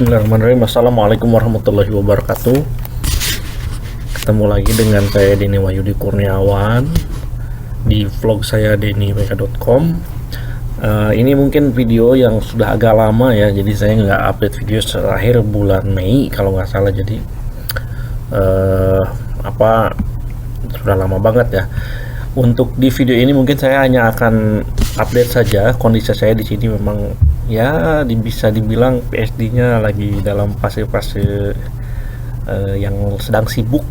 Bismillahirrahmanirrahim. Assalamualaikum warahmatullahi wabarakatuh. Ketemu lagi dengan saya Denny Wahyudi Kurniawan di vlog saya dennymeka.com. Ini mungkin video yang sudah agak lama ya, jadi saya nggak update video terakhir bulan Mei kalau nggak salah. Jadi sudah lama banget ya. Untuk di video ini mungkin saya hanya akan update saja kondisi saya di sini. Memang ya bisa dibilang PSD-nya lagi dalam fase-fase yang sedang sibuk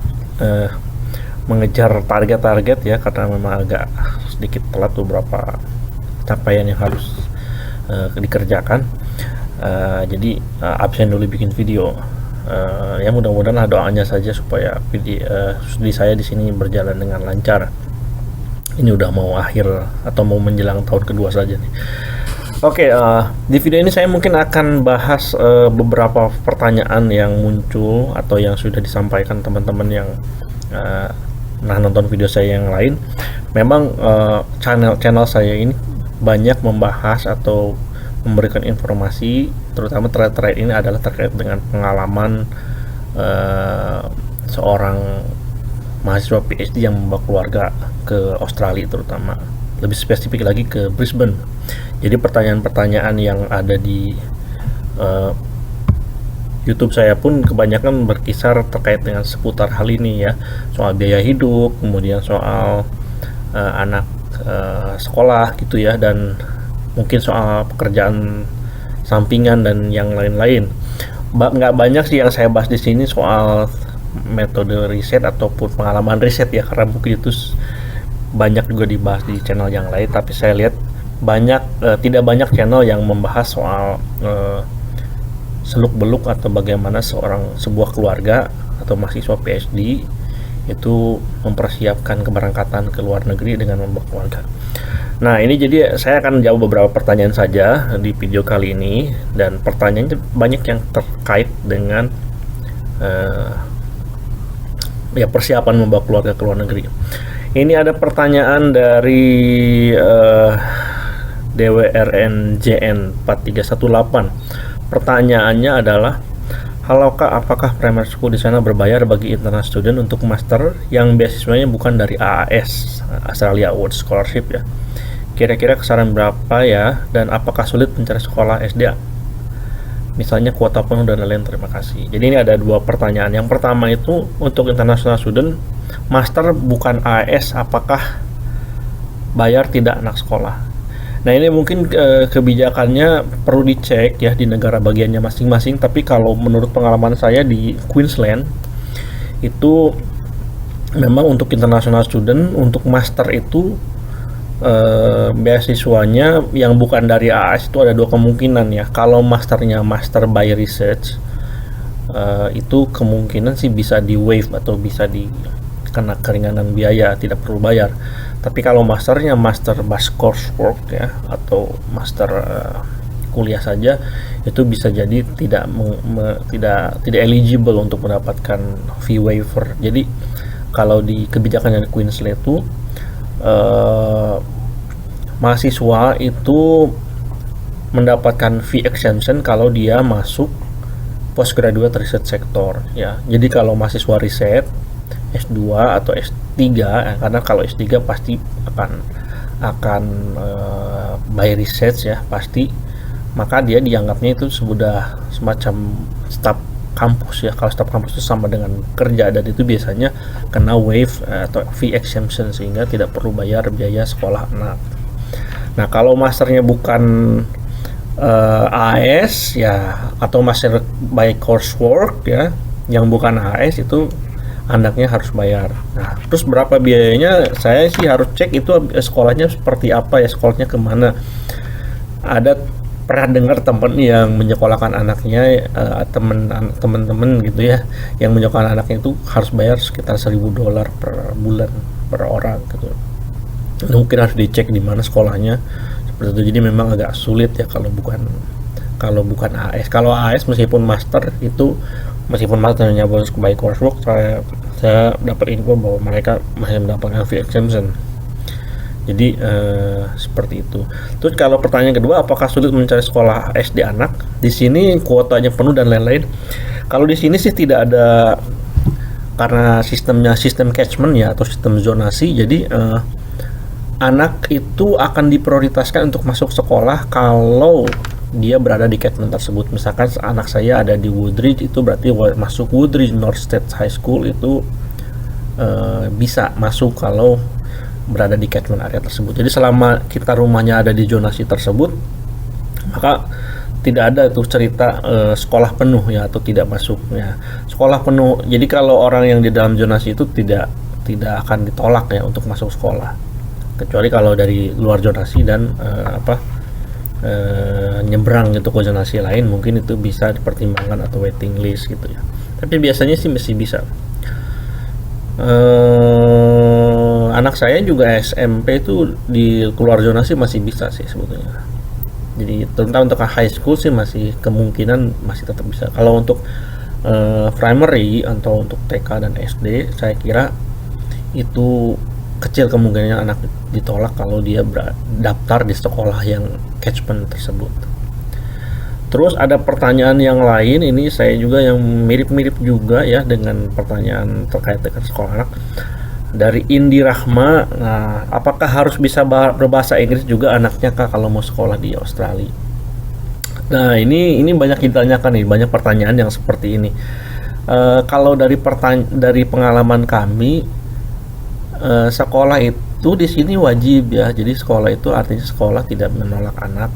mengejar target-target ya, karena memang agak sedikit telat beberapa capaian yang harus dikerjakan. Jadi absen dulu bikin video. Ya mudah-mudahan doanya saja supaya video studi saya di sini berjalan dengan lancar. Ini udah mau akhir atau mau menjelang tahun kedua saja nih. Oke, di video ini saya mungkin akan bahas beberapa pertanyaan yang muncul atau yang sudah disampaikan teman-teman yang nonton video saya yang lain. Memang channel saya ini banyak membahas atau memberikan informasi, terutama terakhir ini adalah terkait dengan pengalaman seorang mahasiswa PhD yang membawa keluarga ke Australia, terutama lebih spesifik lagi ke Brisbane. Jadi pertanyaan-pertanyaan yang ada di YouTube saya pun kebanyakan berkisar terkait dengan seputar hal ini ya, soal biaya hidup, kemudian soal anak sekolah gitu ya, dan mungkin soal pekerjaan sampingan dan yang lain-lain. Nggak banyak sih yang saya bahas di sini soal metode riset ataupun pengalaman riset ya, karena mungkin itu banyak juga dibahas di channel yang lain. Tapi saya lihat tidak banyak channel yang membahas soal seluk-beluk atau bagaimana sebuah keluarga atau mahasiswa PhD itu mempersiapkan keberangkatan ke luar negeri dengan membawa keluarga. Nah, ini jadi saya akan jawab beberapa pertanyaan saja di video kali ini, dan pertanyaannya banyak yang terkait dengan persiapan membawa keluarga ke luar negeri. Ini ada pertanyaan dari DWRNJN 4318. Pertanyaannya adalah, halo Kak, apakah primary school di sana berbayar bagi international student untuk master yang beasiswanya bukan dari AAS, Australia Award Scholarship ya? Kira-kira kisaran berapa ya, dan apakah sulit mencari sekolah SD? Misalnya kuota penuh dan lain-lain, terima kasih. Jadi ini ada dua pertanyaan. Yang pertama itu untuk international student master bukan AS, apakah bayar tidak anak sekolah? Nah, ini mungkin kebijakannya perlu dicek ya di negara bagiannya masing-masing. Tapi kalau menurut pengalaman saya di Queensland itu memang untuk international student untuk master itu beasiswanya yang bukan dari AAS itu ada dua kemungkinan ya. Kalau masternya master by research, itu kemungkinan sih bisa di waive atau bisa dikena keringanan biaya, tidak perlu bayar. Tapi kalau masternya master base coursework ya, atau master kuliah saja, itu bisa jadi tidak eligible untuk mendapatkan fee waiver. Jadi kalau di kebijakan dari Queensland itu mahasiswa itu mendapatkan fee exemption kalau dia masuk postgraduate research sector ya. Jadi kalau mahasiswa riset S2 atau S3 ya, karena kalau S3 pasti akan by research ya pasti, maka dia dianggapnya itu sudah semacam staf kampus ya. Kalau staf kampus itu sama dengan kerja, dan itu biasanya kena waive atau fee exemption sehingga tidak perlu bayar biaya sekolah anak. Nah, kalau masternya bukan AS ya, atau master by coursework ya, yang bukan AS itu anaknya harus bayar. Nah, terus berapa biayanya? Saya sih harus cek itu sekolahnya seperti apa ya, sekolahnya kemana. Ada pernah dengar teman yang menyekolahkan anaknya, teman-teman gitu ya, yang menyekolahkan anaknya itu harus bayar sekitar $1,000 per bulan per orang gitu. Mungkin harus dicek di mana sekolahnya seperti itu. Jadi memang agak sulit ya kalau bukan AS. Kalau AS meskipun master masternya bonus by coursework, saya dapat info bahwa mereka masih mendapatkan fee exemption. Jadi seperti itu. Terus kalau pertanyaan kedua, apakah sulit mencari sekolah SD anak? Di sini kuotanya penuh dan lain-lain. Kalau di sini sih tidak ada, karena sistemnya sistem catchment ya atau sistem zonasi. Jadi anak itu akan diprioritaskan untuk masuk sekolah kalau dia berada di catchment tersebut. Misalkan anak saya ada di Woodridge, itu berarti masuk Woodridge North State High School itu bisa masuk kalau berada di catchment area tersebut. Jadi selama kita rumahnya ada di zonasi tersebut, maka tidak ada tuh cerita sekolah penuh ya atau tidak masuk ya. Sekolah penuh. Jadi kalau orang yang di dalam zonasi itu tidak akan ditolak ya untuk masuk sekolah. Kecuali kalau dari luar zonasi dan nyebrang gitu ke zonasi lain, mungkin itu bisa dipertimbangkan atau waiting list gitu ya. Tapi biasanya sih masih bisa. Anak saya juga SMP itu di keluar zonasi masih bisa sih sebetulnya. Jadi terutama untuk high school sih masih kemungkinan masih tetap bisa. Kalau untuk primary atau untuk TK dan SD, saya kira itu kecil kemungkinannya anak ditolak kalau dia daftar di sekolah yang catchment tersebut. Terus ada pertanyaan yang lain, ini saya juga yang mirip-mirip juga ya dengan pertanyaan terkait dengan sekolah anak. Dari Indi Rahma, nah, apakah harus bisa berbahasa Inggris juga anaknya Kak kalau mau sekolah di Australia? Nah, ini banyak ditanyakan nih, banyak pertanyaan yang seperti ini. Kalau dari pengalaman kami, sekolah itu di sini wajib ya. Jadi sekolah itu artinya sekolah tidak menolak anak,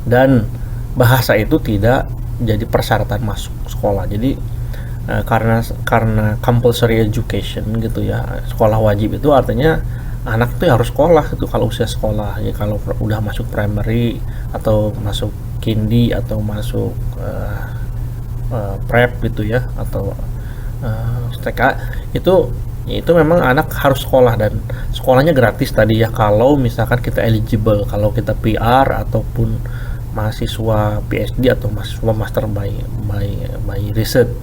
dan bahasa itu tidak jadi persyaratan masuk sekolah. Jadi karena compulsory education gitu ya, sekolah wajib itu artinya anak itu harus sekolah itu kalau usia sekolah ya. Kalau udah masuk primary atau masuk kindi atau masuk prep gitu ya atau TK, itu memang anak harus sekolah, dan sekolahnya gratis tadi ya kalau misalkan kita eligible, kalau kita PR ataupun mahasiswa PhD atau mahasiswa master by research.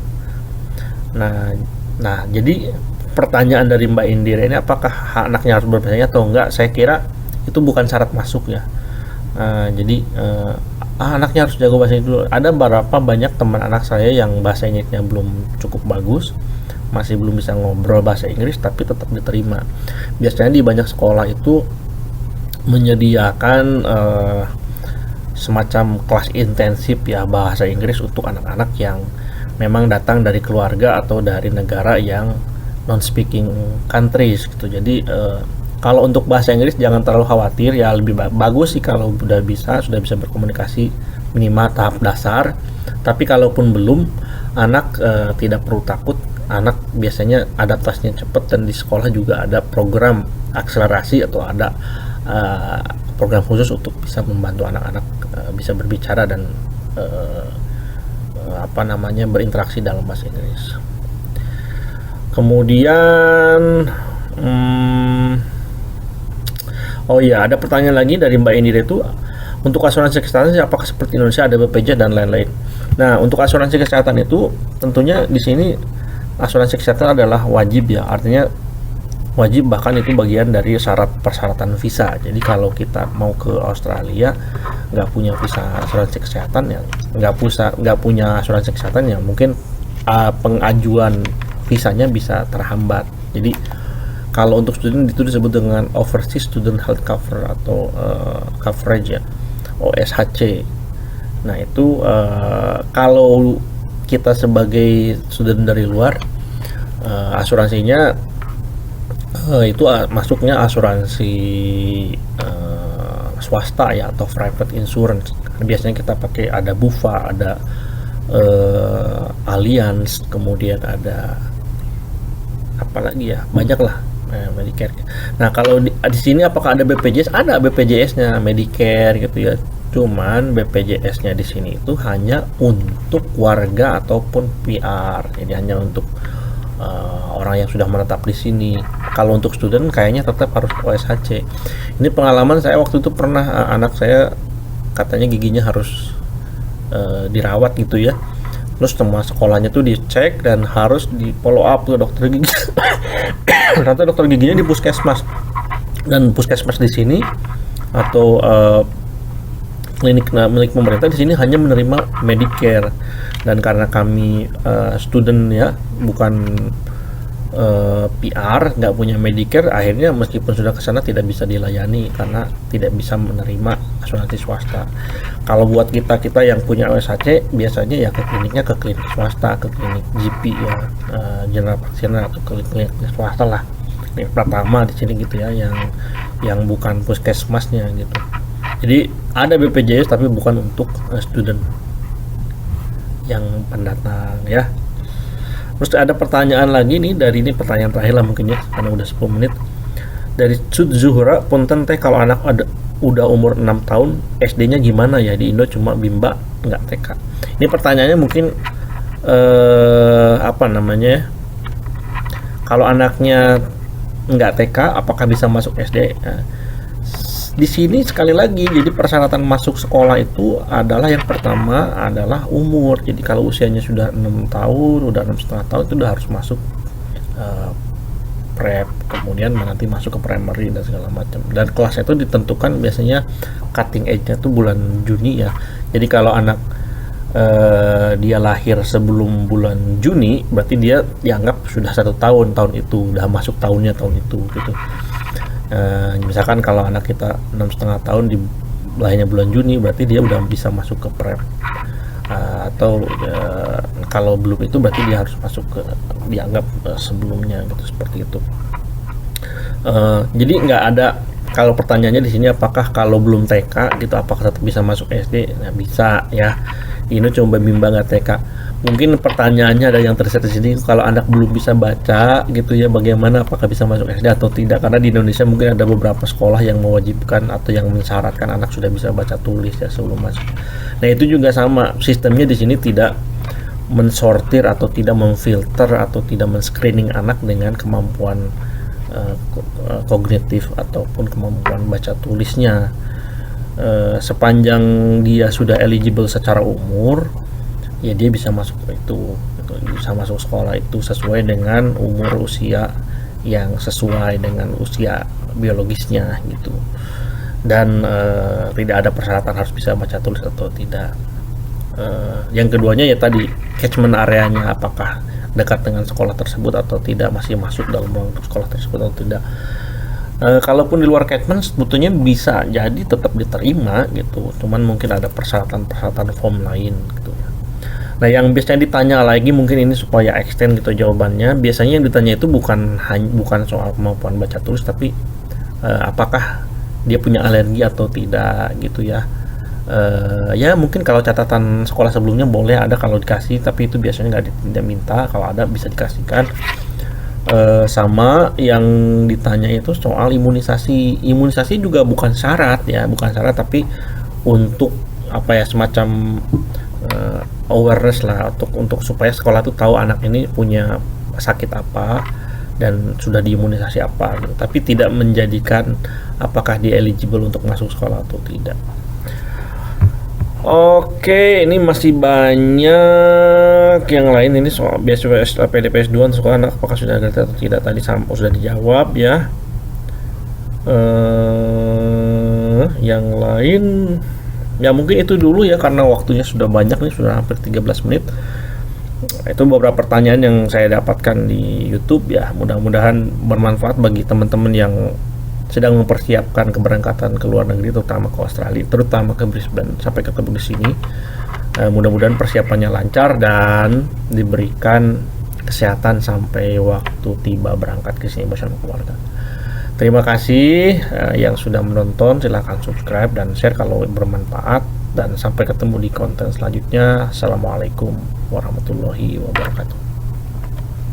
Nah, jadi pertanyaan dari Mbak Indira ini, apakah anaknya harus berbahasa Inggris atau enggak? Saya kira itu bukan syarat masuk ya. Jadi anaknya harus jago bahasa Inggris dulu. Ada banyak teman anak saya yang bahasa Inggrisnya belum cukup bagus, masih belum bisa ngobrol bahasa Inggris, tapi tetap diterima. Biasanya di banyak sekolah itu menyediakan semacam kelas intensif ya bahasa Inggris untuk anak-anak yang memang datang dari keluarga atau dari negara yang non-speaking countries gitu. Jadi kalau untuk bahasa Inggris jangan terlalu khawatir ya, lebih bagus sih kalau sudah bisa berkomunikasi minimal tahap dasar. Tapi kalaupun belum, anak tidak perlu takut. Anak biasanya adaptasinya cepat, dan di sekolah juga ada program akselerasi atau ada program khusus untuk bisa membantu anak-anak bisa berbicara dan berinteraksi dalam bahasa Inggris. Kemudian ada pertanyaan lagi dari Mbak Indira itu, untuk asuransi kesehatan apakah seperti Indonesia ada BPJS dan lain-lain. Nah, untuk asuransi kesehatan itu tentunya di sini asuransi kesehatan adalah wajib ya, artinya wajib, bahkan itu bagian dari persyaratan visa. Jadi kalau kita mau ke Australia nggak punya visa asuransi kesehatan ya, nggak punya asuransi kesehatan ya, mungkin pengajuan visanya bisa terhambat. Jadi kalau untuk student itu disebut dengan Overseas Student Health Cover atau coverage ya, OSHC. Nah itu kalau kita sebagai student dari luar, asuransinya itu masuknya asuransi swasta ya atau private insurance. Biasanya kita pakai ada Bupa, ada Allianz, kemudian ada apa lagi ya, banyak lah, Medicare. Nah kalau di sini apakah ada BPJS? Ada BPJS-nya, Medicare gitu ya. Cuman BPJS-nya di sini itu hanya untuk warga ataupun PR. Jadi hanya untuk orang yang sudah menetap di sini. Kalau untuk student kayaknya tetap harus OSHC. Ini pengalaman saya waktu itu pernah, anak saya katanya giginya harus dirawat gitu ya. Terus semua sekolahnya tuh dicek dan harus di follow up ke dokter gigi. Ternyata dokter giginya di puskesmas. Dan puskesmas di sini atau klinik milik pemerintah di sini hanya menerima Medicare, dan karena kami student ya, bukan PR, nggak punya Medicare, akhirnya meskipun sudah ke sana tidak bisa dilayani karena tidak bisa menerima asuransi swasta. Kalau buat kita yang punya OSHC, biasanya ya ke kliniknya ke klinik swasta, ke klinik GP ya, general practitioner atau klinik swasta lah, klinik pertama di sini gitu ya, yang bukan puskesmasnya gitu. Jadi ada BPJS tapi bukan untuk student yang pendatang ya. Terus ada pertanyaan lagi nih, dari ini pertanyaan terakhir lah mungkin ya, karena udah 10 menit. Dari Sud Zuhra, punten teh kalau anak udah umur 6 tahun, SD-nya gimana ya? Di Indo cuma Bimba, nggak TK. Ini pertanyaannya mungkin apa namanya? Kalau anaknya nggak TK, apakah bisa masuk SD? Di sini sekali lagi, jadi persyaratan masuk sekolah itu adalah yang pertama adalah umur. Jadi kalau usianya sudah 6 tahun, udah 6,5 tahun, itu udah harus masuk prep, kemudian nanti masuk ke primary dan segala macam. Dan kelasnya itu ditentukan biasanya cutting age-nya tuh bulan Juni ya. Jadi kalau anak dia lahir sebelum bulan Juni, berarti dia dianggap sudah 1 tahun itu, udah masuk tahunnya tahun itu gitu. Misalkan kalau anak kita 6,5 tahun di lahirnya bulan Juni, berarti dia udah bisa masuk ke prep, atau kalau belum itu berarti dia harus masuk ke dianggap sebelumnya gitu, seperti itu. Jadi nggak ada, kalau pertanyaannya di sini apakah kalau belum TK gitu apakah tetap bisa masuk SD? Nah, bisa ya. Ini coba Bimba nggak TK. Mungkin pertanyaannya ada yang tersedia di sini, kalau anak belum bisa baca gitu ya, bagaimana, apakah bisa masuk SD atau tidak? Karena di Indonesia mungkin ada beberapa sekolah yang mewajibkan atau yang mensyaratkan anak sudah bisa baca tulis ya sebelum masuk. Nah itu juga sama, sistemnya di sini tidak mensortir atau tidak memfilter atau tidak men-screening anak dengan kemampuan kognitif ataupun kemampuan baca tulisnya. Sepanjang dia sudah eligible secara umur, ya dia bisa masuk itu, bisa masuk sekolah itu sesuai dengan umur usia yang sesuai dengan usia biologisnya gitu. Dan tidak ada persyaratan harus bisa baca tulis atau tidak. Yang keduanya ya tadi, catchment areanya apakah dekat dengan sekolah tersebut atau tidak, masih masuk dalam ruang sekolah tersebut atau tidak. Kalaupun di luar catchment sebetulnya bisa jadi tetap diterima gitu, cuman mungkin ada persyaratan form lain gitu. Nah yang biasanya ditanya lagi, mungkin ini supaya extend gitu jawabannya, biasanya yang ditanya itu bukan soal kemampuan baca tulis, tapi apakah dia punya alergi atau tidak gitu ya. Ya mungkin kalau catatan sekolah sebelumnya boleh ada kalau dikasih, tapi itu biasanya tidak minta, kalau ada bisa dikasihkan. Sama yang ditanya itu soal imunisasi juga bukan syarat ya, tapi untuk apa ya, semacam awareness lah, untuk supaya sekolah tuh tahu anak ini punya sakit apa dan sudah diimunisasi apa gitu. Tapi tidak menjadikan apakah dia eligible untuk masuk sekolah atau tidak. Oke, ini masih banyak yang lain. Ini soal beasiswa PDP S2 untuk sekolah anak apakah sudah ada atau tidak, tadi sudah dijawab ya. Yang lain ya mungkin itu dulu ya, karena waktunya sudah banyak nih, sudah hampir 13 menit. Itu beberapa pertanyaan yang saya dapatkan di YouTube ya, mudah-mudahan bermanfaat bagi teman-teman yang sedang mempersiapkan keberangkatan ke luar negeri, terutama ke Australia, terutama ke Brisbane, sampai ketemu di sini. Mudah-mudahan persiapannya lancar dan diberikan kesehatan sampai waktu tiba berangkat ke sini bersama keluarga. Terima kasih yang sudah menonton, silahkan subscribe dan share kalau bermanfaat, dan sampai ketemu di konten selanjutnya. Assalamualaikum warahmatullahi wabarakatuh.